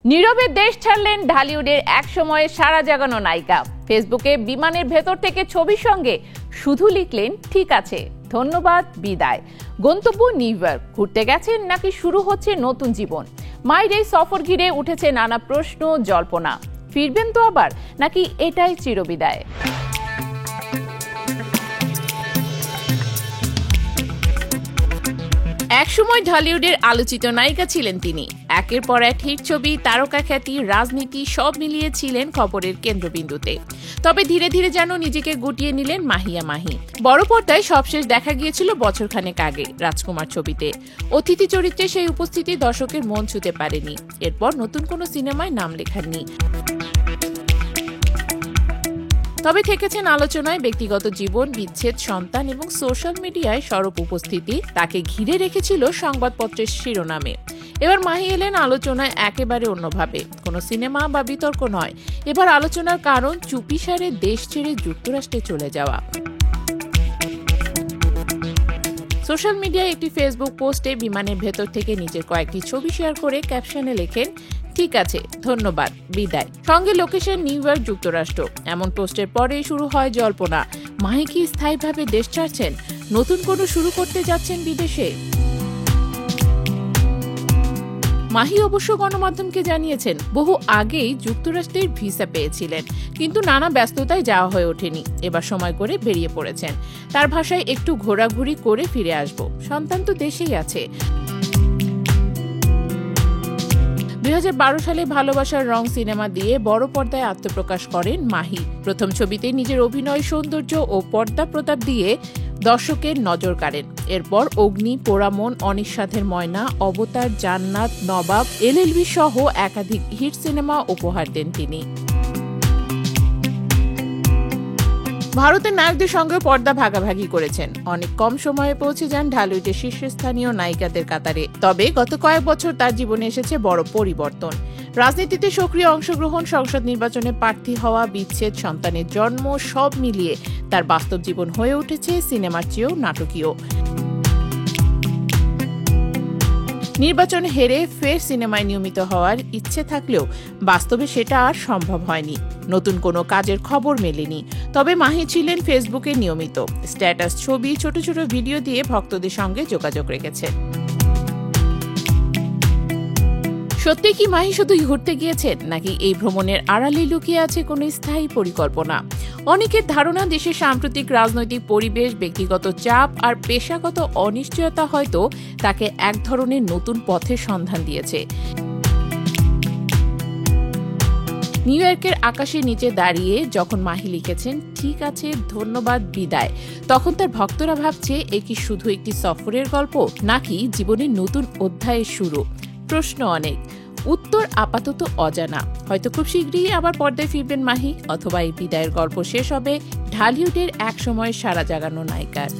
নীরবে দেশ ছাড়লেন ঢালিউডের এক সময়ে সারা জাগানো নায়িকা। ফেসবুকে বিমানের ভেতর থেকে ছবির সঙ্গে শুধু লিখলেন ঠিক আছে, ধন্যবাদ, বিদায়। গন্তব্য নিউ ইয়র্ক। ঘুরতে গেছেন নাকি শুরু হচ্ছে নতুন জীবন? মায়ের এই সফর ঘিরে উঠেছে নানা প্রশ্ন, জল্পনা। ফিরবেন তো আবার, নাকি এটাই চিরবিদায়? একসময় ঢালিউডের আলোচিত নায়িকা ছিলেন তিনি। একের পর এক হিট ছবি, তারকা খ্যাতি, রাজনীতি সব মিলিয়ে ছিলেন খবরের কেন্দ্রবিন্দুতে। তবে ধীরে ধীরে যেন নিজেকে গুটিয়ে নিলেন মাহিয়া মাহি। বড় পর্দায় সবশেষ দেখা গিয়েছিল বছরখানেক আগে রাজকুমার ছবিতে। অতিথি চরিত্রে সেই উপস্থিতি দর্শকের মন ছুঁতে পারেনি। এরপর নতুন কোনো সিনেমায় নাম লেখাননি। তবে থেকেছেন আলোচনায় ব্যক্তিগত জীবন, বিচ্ছেদ, সন্তান এবং সোশ্যাল মিডিয়ায় সরব উপস্থিতি তাকে ঘিরে রেখেছিল সংবাদপত্রের শিরোনামে। এবার মাহি এলেন আলোচনায় একেবারে অন্যভাবে। কোনো সিনেমা বা বিতর্ক নয়, এবার আলোচনার কারণ চুপিসারে দেশ ছেড়ে যুক্তরাষ্ট্রে চলে যাওয়া। সোশ্যাল মিডিয়ায় একটি ফেসবুক পোস্টে বিমানের ভেতর থেকে নিজের কয়েকটি ছবি শেয়ার করে ক্যাপশনে লেখেন ঠিক আছে, ধন্যবাদ, বিদায়। সঙ্গে লোকেশন নিউ ইয়র্ক, যুক্তরাষ্ট্র। এমন পোস্টের পরেই শুরু হয় জল্পনা। মাহি কি স্থায়ীভাবে দেশ ছাড়ছেন? নতুন কোনো শুরু করতে যাচ্ছেন বিদেশে? মাহি অবশ্য গণমাধ্যমকে জানিয়েছেন বহু আগেই যুক্তরাষ্ট্রের ভিসা পেয়েছিলেন, কিন্তু নানা ব্যস্ততায় যাওয়া হয়ে ওঠেনি। এবার সময় করে বেরিয়ে পড়েছেন। তার ভাষায় একটু ঘোরাঘুরি করে ফিরে আসব, সন্তান তো দেশেই আছে। 2012 সালে ভালোবাসার রং সিনেমা দিয়ে বড় পর্দায় আত্মপ্রকাশ করেন মাহি। প্রথম ছবিতে নিজের অভিনয়, সৌন্দর্য ও পর্দা প্রতাপ দিয়ে দর্শকের নজর কাড়েন। এরপর অগ্নি, পোড়ামন, অনিঃসাথের ময়না, অবতার, জান্নাত, নবাব, এলএলবি সহ একাধিক হিট সিনেমা উপহার দেন তিনি। ভারতের নায়কদের সঙ্গে পর্দা ভাগাভাগি করেছেন। অনেক কম সময়ে পৌঁছে যান ঢালিউডের শীর্ষস্থানীয় নায়িকাদের কাতারে। তবে গত কয়েক বছর তার জীবনে এসেছে বড় পরিবর্তন। রাজনীতিতে সক্রিয় অংশগ্রহণ, সংসদ নির্বাচনে প্রার্থী হওয়া, বিচ্ছেদ, সন্তানের জন্ম সব মিলিয়ে তার বাস্তব জীবন হয়ে উঠেছে সিনেমার চেয়েও নাটকীয়। নির্বাচন হেরে ফের সিনেমায় নিয়মিত হওয়ার ইচ্ছে থাকলেও বাস্তবে সেটা আর সম্ভব হয়নি। নতুন কোনো কাজের খবর মেলেনি। তবে মাহি ছিলেন ফেসবুকে নিয়মিত। স্ট্যাটাস, ছবি, ছোট ছোট ভিডিও দিয়ে ভক্তদের সঙ্গে যোগাযোগ রেখেছেন। সত্যি কি মাহি শুধুই ঘুরতে গিয়েছেন, নাকি এই ভ্রমণের আড়ালে লুকিয়ে আছে কোনো স্থায়ী পরিকল্পনা? অনেকের ধারণা দেশের সাম্প্রতিক রাজনৈতিক পরিবেশ, ব্যক্তিগত চাপ আর পেশাগত অনিশ্চয়তা হয়তো তাকে এক ধরনের নতুন পথের সন্ধান দিয়েছে। নিউ ইয়র্কের আকাশের নিচে দাঁড়িয়ে যখন মাহি লিখেছেন ঠিক আছে, ধন্যবাদ, বিদায়, তখন তার ভক্তরা ভাবছে এ কি শুধু একটি সফরের গল্প, নাকি জীবনের নতুন অধ্যায়ের শুরু? প্রশ্ন অনেক, উত্তর আপাতত অজানা। হয়তো খুব শীঘ্রই আবার পর্দায় ফিরবেন মাহি, অথবা এই বিদায়ের গল্প শেষ হবে ঢালিউডের এক সময় সারা জাগানো নায়িকার।